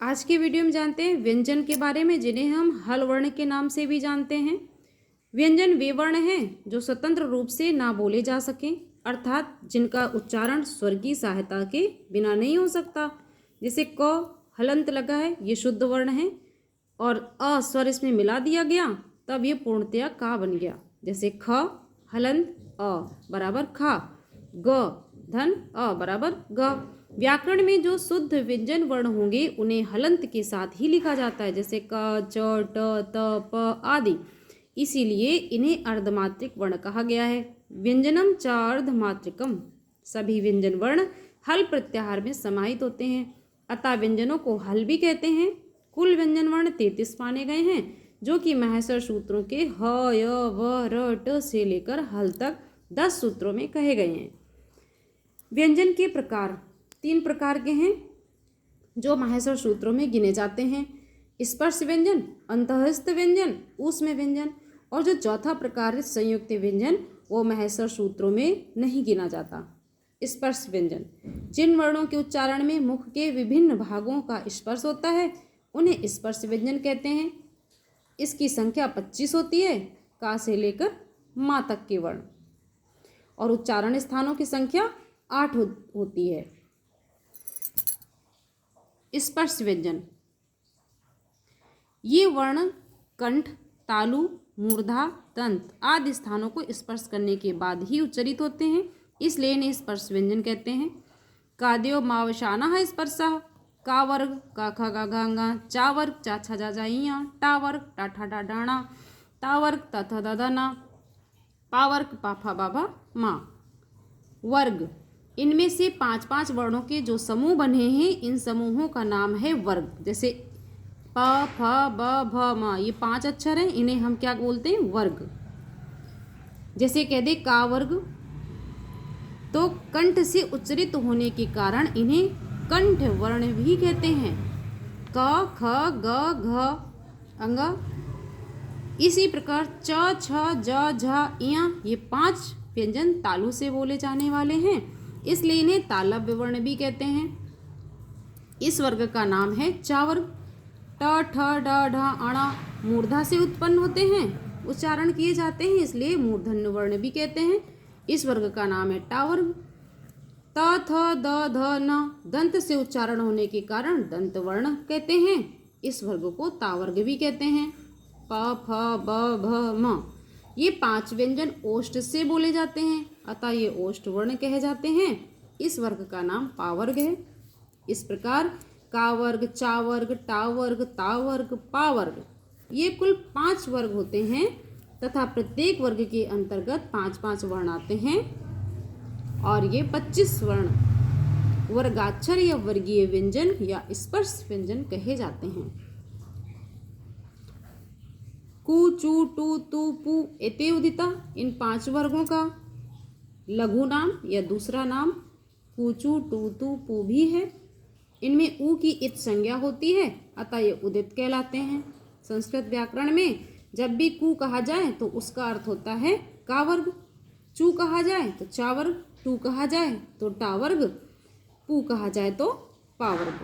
आज के वीडियो में जानते हैं व्यंजन के बारे में, जिन्हें हम हल वर्ण के नाम से भी जानते हैं। व्यंजन वे वर्ण हैं जो स्वतंत्र रूप से ना बोले जा सकें, अर्थात जिनका उच्चारण स्वर की सहायता के बिना नहीं हो सकता। जैसे क हलंत लगा है, ये शुद्ध वर्ण है, और अ स्वर इसमें मिला दिया गया तब ये पूर्णतया का बन गया। जैसे ख हलंत अ बराबर खा, ग धन अ बराबर ग। व्याकरण में जो शुद्ध व्यंजन वर्ण होंगे उन्हें हलंत के साथ ही लिखा जाता है, जैसे क च ट त प आदि। इसीलिए इन्हें अर्धमात्रिक वर्ण कहा गया है। व्यंजनम च अर्धमात्रिकम, सभी व्यंजन वर्ण हल प्रत्याहार में समाहित होते हैं, अतः व्यंजनों को हल भी कहते हैं। कुल व्यंजन वर्ण 33 माने गए हैं, जो कि महसर सूत्रों के ह य व र ट से लेकर हल तक 10 सूत्रों में कहे गए हैं। व्यंजन के प्रकार 3 प्रकार के हैं जो महसर सूत्रों में गिने जाते हैं: स्पर्श व्यंजन, अंतःस्थ व्यंजन, ऊष्म व्यंजन। और जो चौथा प्रकार संयुक्त व्यंजन वो महसर सूत्रों में नहीं गिना जाता। स्पर्श व्यंजन, जिन वर्णों के उच्चारण में मुख के विभिन्न भागों का स्पर्श होता है उन्हें स्पर्श व्यंजन कहते हैं। इसकी संख्या 25 होती है, का से लेकर माँ तक के वर्ण, और उच्चारण स्थानों की संख्या 8 होती है। स्पर्श व्यंजन, ये वर्ण कंठ, तालु, मूर्धा, दंत आदि स्थानों को स्पर्श करने के बाद ही उच्चरित होते हैं, इसलिए इन्हें स्पर्श व्यंजन कहते हैं। काद्यो मावशाना स्पर्शः, का वर्ग का ख गा घा गा, चा वर्ग चा छा जा जा इया, टा वर्ग टा ठा डा डाणा, ता वर्ग ता था दा दा ना, पा वर्ग पा फा बा भा मा। वर्ग, इनमें से 5-5 वर्णों के जो समूह बने हैं इन समूहों का नाम है वर्ग। जैसे प फ ब भ म, ये 5 अक्षर हैं, इन्हें हम क्या बोलते हैं? वर्ग। जैसे कह दे का वर्ग, तो कंठ से उच्चरित होने के कारण इन्हें कंठ वर्ण भी कहते हैं। क ख ग घ अंग। इसी प्रकार च छ ज झ इया, ये 5 व्यंजन तालु से बोले जाने वाले हैं, इसलिए इन्हें तालव्य वर्ण भी कहते हैं। इस वर्ग का नाम है चा वर्ग। ट ठ ड ढ अण मूर्धा से उत्पन्न होते हैं, उच्चारण किए जाते हैं, इसलिए मूर्धन्य वर्ण भी कहते हैं। इस वर्ग का नाम है टा वर्ग। त थ द ध न दंत से उच्चारण होने के कारण दंत वर्ण कहते हैं, इस वर्ग को ता वर्ग भी कहते हैं। प फ ब भ म, ये 5 व्यंजन ओष्ठ से बोले जाते हैं, अतः ये ओष्ठ वर्ण कहे जाते हैं। इस वर्ग का नाम पा वर्ग है। इस प्रकार का वर्ग, चा वर्ग, टा वर्ग, ता वर्ग, पा वर्ग, ये कुल 5 वर्ग होते हैं तथा प्रत्येक वर्ग के अंतर्गत 5-5 वर्ण आते हैं, और ये 25 वर्ण वर्गाक्षर या वर्गीय व्यंजन या स्पर्श व्यंजन कहे जाते हैं। कु चू टू तू पू एते उदिता, इन 5 वर्गों का लघु नाम या दूसरा नाम कु चू टू तू पू भी है। इनमें ऊ की इत संज्ञा होती है, अतः ये उदित कहलाते हैं। संस्कृत व्याकरण में जब भी कु कहा जाए तो उसका अर्थ होता है का वर्ग, चू कहा जाए तो चा वर्ग, टू कहा जाए तो टा वर्ग, पू कहा जाए तो पा वर्ग।